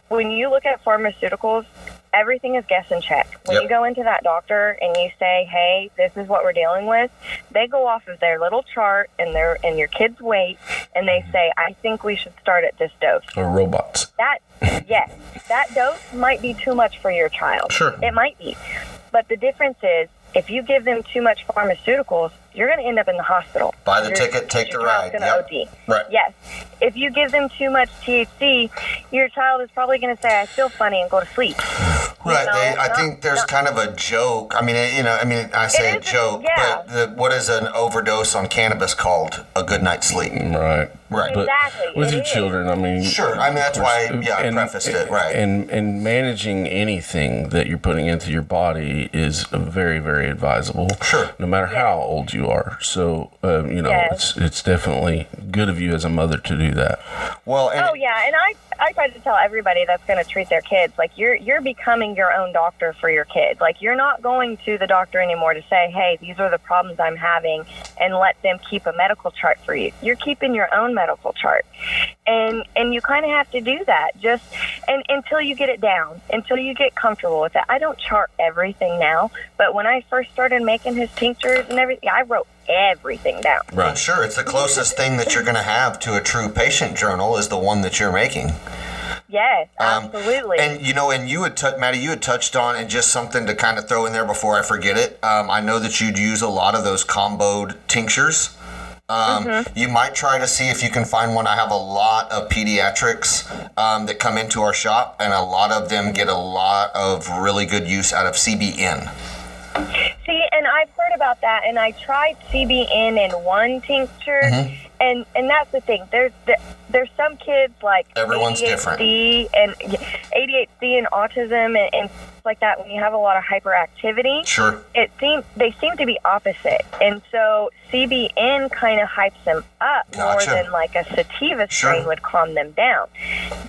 when you look at pharmaceuticals, everything is guess and check. When you go into that doctor and you say, hey, this is what we're dealing with, they go off of their little chart and your kid's weight, and they say, I think we should start at this dose. Or robots. That dose might be too much for your child. Sure. It might be. But the difference is, if you give them too much pharmaceuticals, you're going to end up in the hospital. Buy the ticket, take the ride. Your child's going to OD. Right. Yes. If you give them too much THC, your child is probably going to say, I feel funny, and go to sleep. Right. I think there's kind of a joke. I say a joke, but what is an overdose on cannabis called? A good night's sleep. Right. Right. But exactly. with your children, Sure. That's why, I prefaced it. Right. And managing anything that you're putting into your body is very, very advisable. Sure. No matter how old you are. So, it's definitely good of you as a mother to do that. Well, and I try to tell everybody that's going to treat their kids, like you're becoming your own doctor for your kids. Like you're not going to the doctor anymore to say, hey, these are the problems I'm having, and let them keep a medical chart for you. You're keeping your own medical chart. And you kind of have to do that and until you get it down, until you get comfortable with it. I don't chart everything now, but when I first started making his tinctures and everything, I wrote everything down. Right. Sure. It's the closest thing that you're going to have to a true patient journal is the one that you're making. Yes, absolutely. And you had Mattie, you had touched on, and just something to kind of throw in there before I forget it. I know that you'd use a lot of those comboed tinctures. You might try to see if you can find one. I have a lot of pediatrics that come into our shop, and a lot of them get a lot of really good use out of CBN. See, and I've heard about that, and I tried CBN in one tincture, and that's the thing. There's some kids like everyone's ADHD different, and ADHD and autism and like that. When you have a lot of hyperactivity, sure, they seem to be opposite, and so CBN kind of hypes them up more than like a sativa strain would calm them down.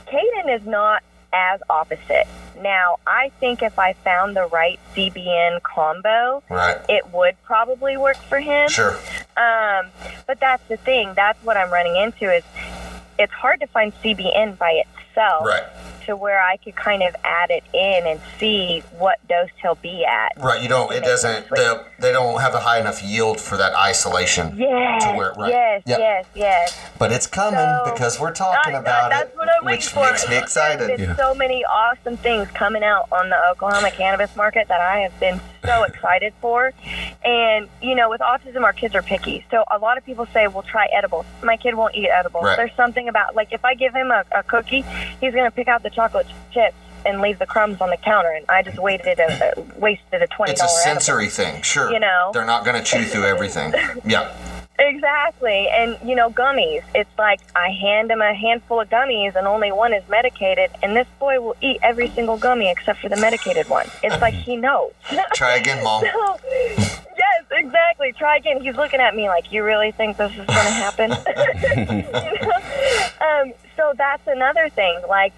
Caden is not as opposite. Now, I think if I found the right CBN combo, it would probably work for him. Sure. But that's the thing. That's what I'm running into is it's hard to find CBN by itself to where I could kind of add it in and see what dose he'll be at. Right. You don't, it doesn't, they don't have a high enough yield for that isolation. To where, Yes. But it's coming because we're talking about that's what I'm waiting for. Which makes me excited. There's so many awesome things coming out on the Oklahoma cannabis market that I have been so excited for. And, you know, with autism, our kids are picky. So a lot of people say, well, try edibles. My kid won't eat edibles. There's something about, like, if I give him a cookie, he's going to pick out the chocolate chips and leave the crumbs on the counter, and I just wasted a $20 It's a sensory edible. Thing, sure. You know? They're not going to chew through everything. Yeah. Exactly. And, you know, gummies. It's like I hand him a handful of gummies and only one is medicated, and this boy will eat every single gummy except for the medicated one. It's like he knows. Try again, Mom. So, yes, exactly. Try again. He's looking at me like, you really think this is going to happen? You know? So that's another thing, like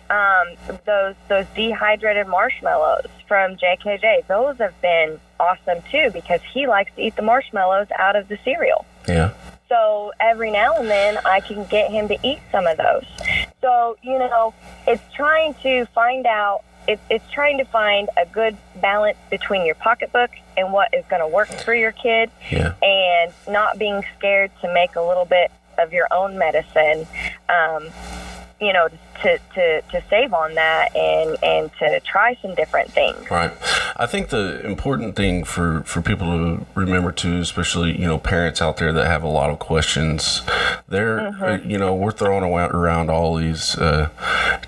those dehydrated marshmallows from JKJ. Those have been awesome, too, because he likes to eat the marshmallows out of the cereal. Yeah. So every now and then I can get him to eat some of those. So, you know, it's trying to find out, it's trying to find a good balance between your pocketbook and what is going to work for your kid, and not being scared to make a little bit of your own medicine, you know, to save on that and to try some different things. Right. I think the important thing for people to remember too, especially, you know, parents out there that have a lot of questions, they're, you know, we're throwing around all these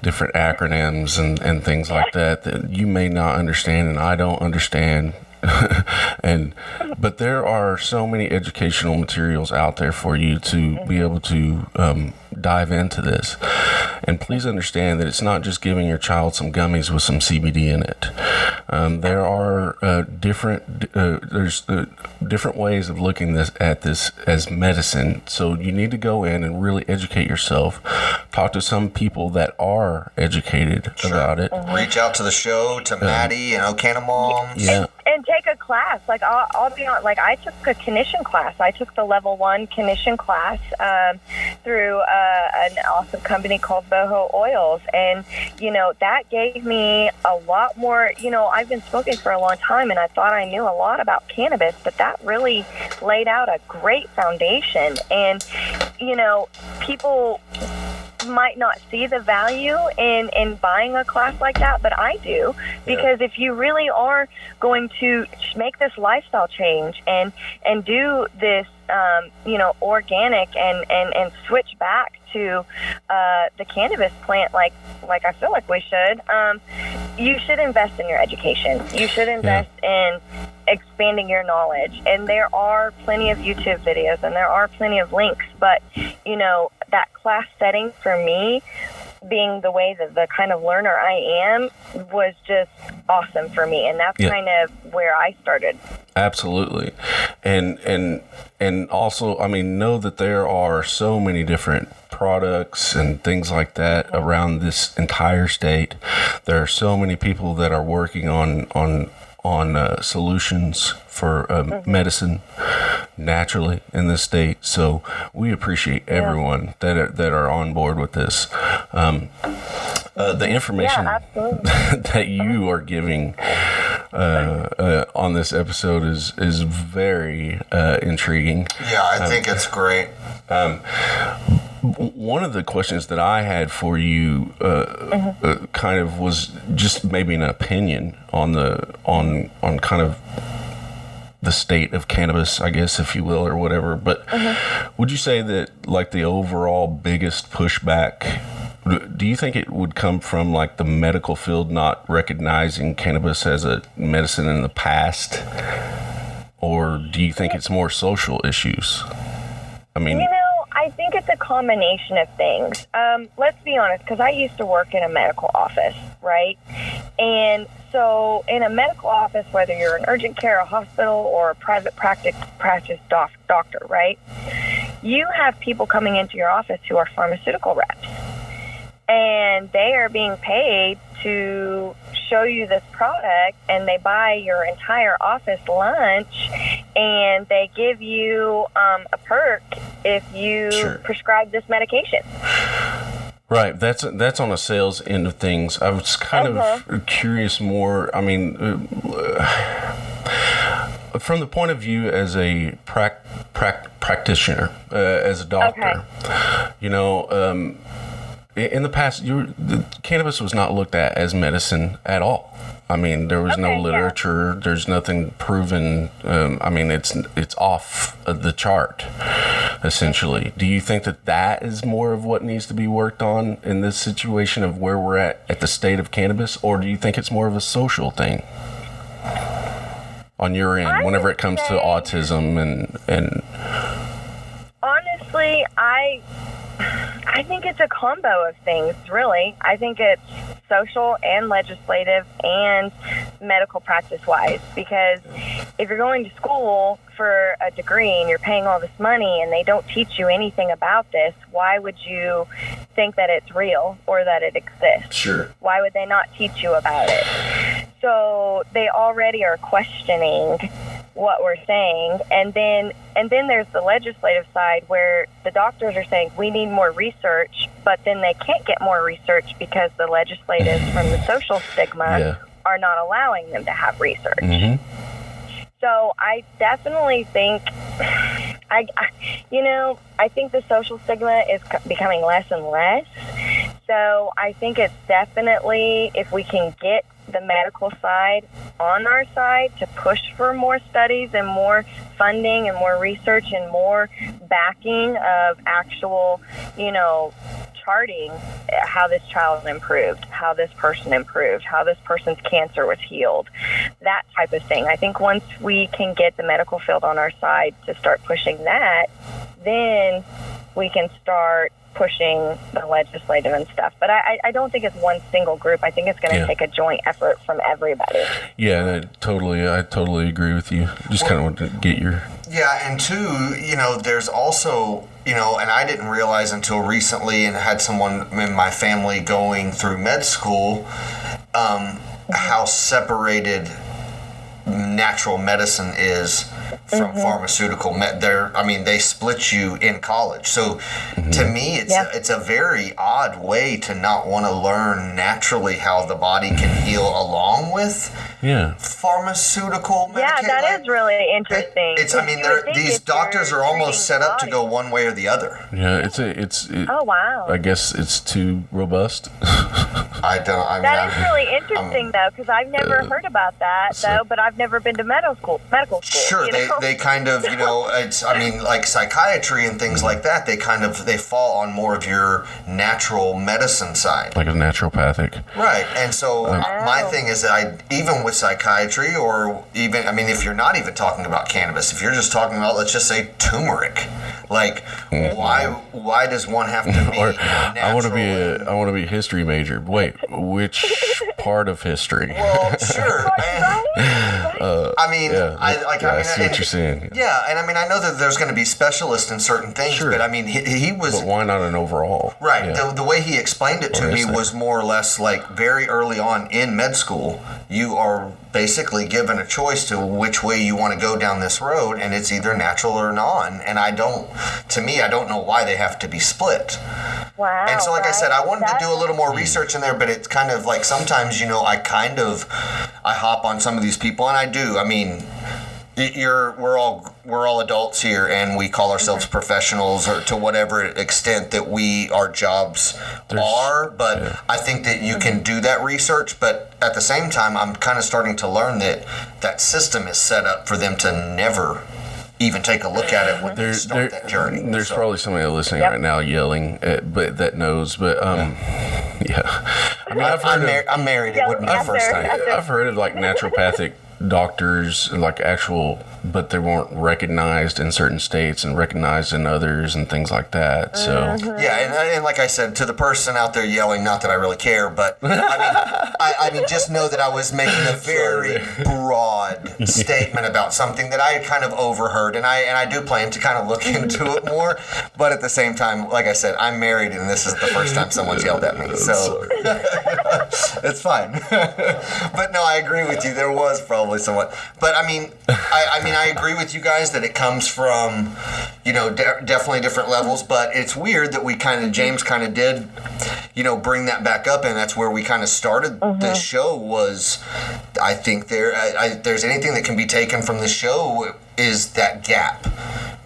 different acronyms and things like that you may not understand and I don't understand. But there are so many educational materials out there for you to be able to dive into this. And please understand that it's not just giving your child some gummies with some CBD in it. There are different ways of looking at this as medicine. So you need to go in and really educate yourself. Talk to some people that are educated about it. Reach out to the show, to Mattie and OKanna Moms. Yeah. And take a class. Like I'll be on. Like I took a clinician class. I took the level 1 clinician class through an awesome company called Boho Oils, and you know that gave me a lot more. You know, I've been smoking for a long time, and I thought I knew a lot about cannabis, but that really laid out a great foundation. And you know, people might not see the value in buying a class like that, but I do, because if you really are going to make this lifestyle change and do this you know, organic and switch back to the cannabis plant like I feel like we should, you should invest in your education. You should invest in expanding your knowledge. And there are plenty of YouTube videos and there are plenty of links, but you know, that class setting for me, being the way that the kind of learner I am, was just awesome for me, and that's kind of where I started. Absolutely. And also, I mean, know that there are so many different products and things like that around this entire state. There are so many people that are working on solutions for medicine naturally in this state. So we appreciate everyone that are on board with this. The information that you are giving on this episode is very intriguing. Yeah, I think it's great. One of the questions that I had for you kind of was just maybe an opinion on kind of the state of cannabis, I guess, if you will, or whatever. But would you say that like the overall biggest pushback, do you think it would come from like the medical field not recognizing cannabis as a medicine in the past? Or do you think it's more social issues? I mean, I think it's a combination of things. Let's be honest, because I used to work in a medical office, right? And so in a medical office, whether you're an urgent care, a hospital, or a private practice doctor, right? You have people coming into your office who are pharmaceutical reps. And they are being paid to show you this product, and they buy your entire office lunch, and they give you a perk if you prescribe this medication. Right. That's on a sales end of things. I was kind of curious more. I mean, from the point of view as a practitioner, as a doctor, in the past, cannabis was not looked at as medicine at all. I mean, there was no literature. Yeah. There's nothing proven. I mean, it's off the chart, essentially. Do you think that is more of what needs to be worked on in this situation of where we're at the state of cannabis, or do you think it's more of a social thing on your end whenever it comes to autism and? Honestly, I think it's a combo of things, really. I think it's social and legislative and medical practice-wise, because if you're going to school for a degree and you're paying all this money and they don't teach you anything about this, why would you think that it's real or that it exists? Sure. Why would they not teach you about it? So they already are questioning what we're saying, and then there's the legislative side where the doctors are saying we need more research, but then they can't get more research because the legislatives from the social stigma are not allowing them to have research. Mm-hmm. So I definitely think, I think the social stigma is becoming less and less. So I think it's definitely, if we can get the medical side on our side to push for more studies and more funding and more research and more backing of actual, charting how this child improved, how this person improved, how this person's cancer was healed, that type of thing. I think once we can get the medical field on our side to start pushing that, then we can start pushing the legislative and stuff. But I don't think it's one single group. I think it's going to take a joint effort from everybody. Yeah, I totally agree with you. Just kind of want to get your... Yeah, and two, there's also, and I didn't realize until recently, and had someone in my family going through med school, how separated natural medicine is from pharmaceutical. They split you in college. So to me, it's a very odd way to not want to learn naturally how the body can heal along with pharmaceutical medication. Yeah, that is really interesting. These doctors are almost set up to go one way or the other. Yeah, oh wow. I guess it's too robust. That is really interesting though, because I've never heard about that but I've never been to medical school. Sure, they kind of, like psychiatry and things like that, they fall on more of your natural medicine side. Like a naturopathic. Right, and so my thing is that even with psychiatry, or even, if you're not even talking about cannabis, if you're just talking about, let's just say, turmeric, like, why does one have to be natural? I want to be a history major. Wait, which part of history? Well, sure. I see what you're saying. Yeah, and I know that there's going to be specialists in certain things, but he was... But why not an overall? Right. Yeah. The way he explained it to me was more or less like very early on in med school, you are basically given a choice to which way you want to go down this road, and it's either natural or non. And I don't know why they have to be split. Wow. And so, like I said, I wanted to do a little more research in there, but it's kind of like sometimes, I hop on some of these people, and I do. we're all adults here, and we call ourselves professionals, or to whatever extent that our jobs are. But I think that you can do that research. But at the same time, I'm kind of starting to learn that system is set up for them to never even take a look at it when they start that journey. There's probably somebody listening right now yelling, but that knows. But yeah, I mean, I'm married. It wouldn't be the first time. I've heard of like naturopathic doctors, like actual, but they weren't recognized in certain states and recognized in others and things like that. So yeah, and like I said, to the person out there yelling, not that I really care, but I mean, just know that I was making a very broad statement about something that I had kind of overheard, and I do plan to kind of look into it more. But at the same time, like I said, I'm married, and this is the first time someone's yelled at me, so it's fine. But no, I agree with you. There was probably somewhat, but I mean, I agree with you guys that it comes from, definitely different levels. But it's weird that James kind of did, bring that back up, and that's where we kind of started the show. Was I think there's anything that can be taken from the show is that gap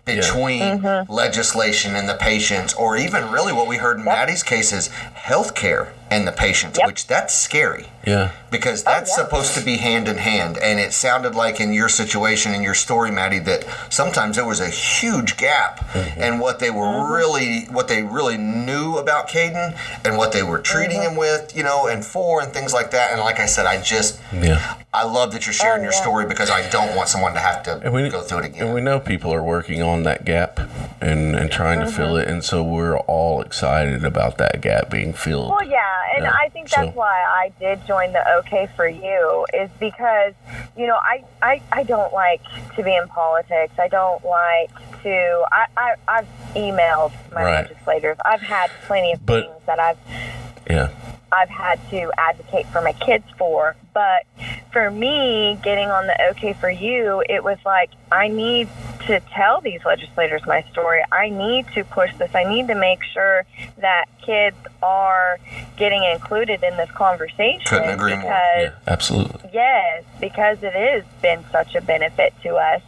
between legislation and the patients, or even really what we heard in Maddie's case is healthcare and the patients, which that's scary. Yeah. Because that's supposed to be hand in hand. And it sounded like in your situation, in your story, Mattie, that sometimes there was a huge gap in what they really knew about Caden and what they were treating him with, and things like that. And like I said, I love that you're sharing your story, because I don't want someone to have to go through it again. And we know people are working on that gap and trying to fill it. And so we're all excited about that gap being filled. Well, yeah. And I think that's why I did join the OK for You, is because, I don't like to be in politics. I don't like to, I've emailed my legislators. I've had plenty of things that I've had to advocate for my kids for. But for me, getting on the OK for You, it was like, I need to tell these legislators my story. I need to push this. I need to make sure that kids are getting included in this conversation. Couldn't agree more. Yeah, absolutely. Yes, because it has been such a benefit to us,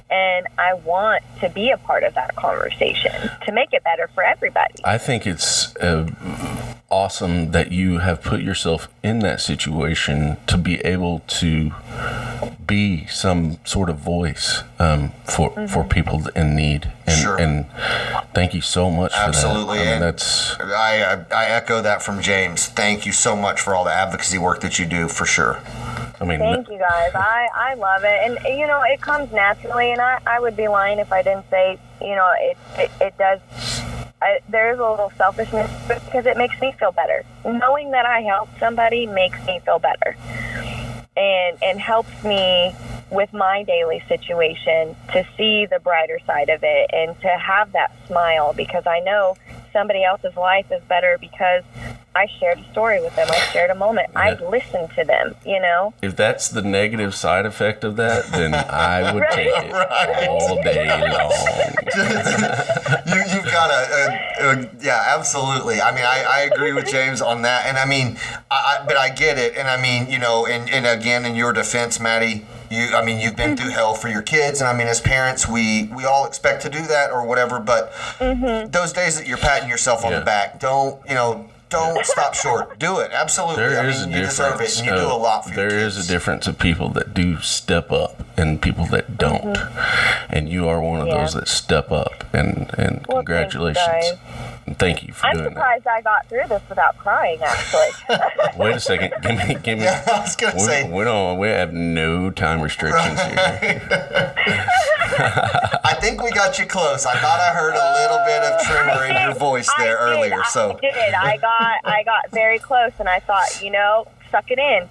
and I want to be a part of that conversation to make it better for everybody. I think it's awesome that you have put yourself in that situation to be able to be some sort of voice for people in need. And thank you so much for that. Absolutely. I echo that from James. Thank you so much for all the advocacy work that you do, for sure. Thank you guys. I love it. And, it comes naturally, and I would be lying if I didn't say, it does. There's a little selfishness, because it makes me feel better. Knowing that I helped somebody makes me feel better, and helps me with my daily situation to see the brighter side of it and to have that smile, because I know somebody else's life is better because I shared a story with them. I shared a moment. Yeah. I listened to them, If that's the negative side effect of that, then I would take it all day long. You've got yeah, absolutely. I mean, I agree with James on that. And I mean, but I get it. And I mean, and again, in your defense, Mattie, you've been through hell for your kids, and I mean, as parents, we all expect to do that or whatever. But those days that you're patting yourself on the back, don't stop short. Do it. Absolutely. There is a difference. You deserve it, and you do a lot for your kids. There is a difference of people that do step up and people that don't. And you are one of those that step up. And congratulations. And thank you for doing that. I'm surprised I got through this without crying, actually. Wait a second. Give me. Yeah, I was going to say. We have no time restrictions here. I think we got you close. I thought I heard a little bit of tremor in your voice there earlier. So I did. I got very close, and I thought, suck it in,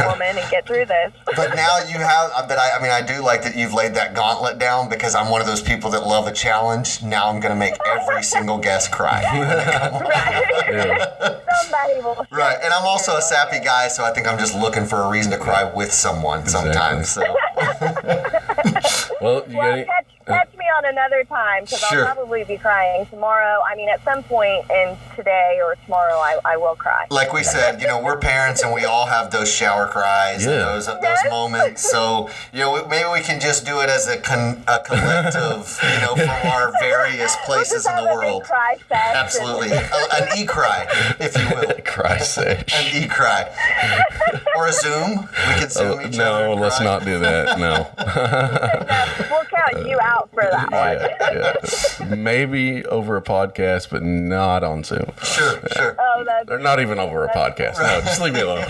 woman, and get through this. But now you have. But I do like that you've laid that gauntlet down, because I'm one of those people that love a challenge. Now I'm going to make every single guest cry. Somebody will. Right, and I'm also a sappy guy, so I think I'm just looking for a reason to cry with someone sometimes. So. Well, catch me on another time because Sure. I'll probably be crying tomorrow. I mean, at some point in today or tomorrow, I will cry. Like we said, we're parents and we all have those shower cries and those moments. So, maybe we can just do it as a collective, from our various places in the world. Big cry fest. Absolutely. An e-cry, if you will. Cry sesh. An e-cry. Or a Zoom. We can Zoom each other. No, let's not do that. No. We'll count you out for that one. Yeah. Maybe over a podcast, but not on Zoom. Sure. Oh, that's Or not even over a podcast. No, just leave me alone.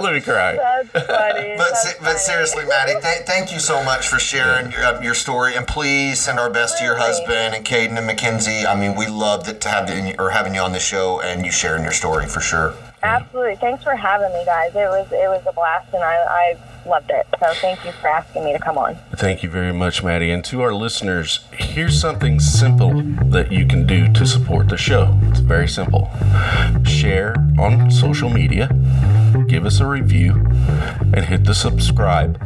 Let me cry. That's funny. But seriously, Mattie, thank you so much for sharing your story, and please send our best to your husband and Caden and Mackenzie. I mean, we loved it to having you on the show and you sharing your story for sure. Absolutely. Thanks for having me, guys. It was a blast, and I loved it. So thank you for asking me to come on. Thank you very much, Mattie. And to our listeners, here's something simple that you can do to support the show. It's very simple. Share on social media, give us a review, and hit the subscribe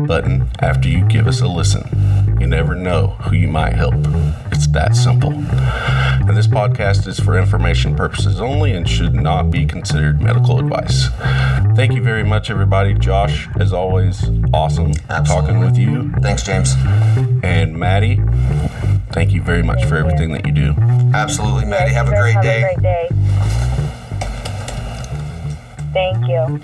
button after you give us a listen. You never know who you might help. It's that simple. And this podcast is for information purposes only and should not be considered medical advice. Thank you very much, everybody. Josh, as always, awesome talking with you. Thanks, James. And Mattie, thank you very much for everything that you do. Absolutely, Mattie. Have a great day. Thank you.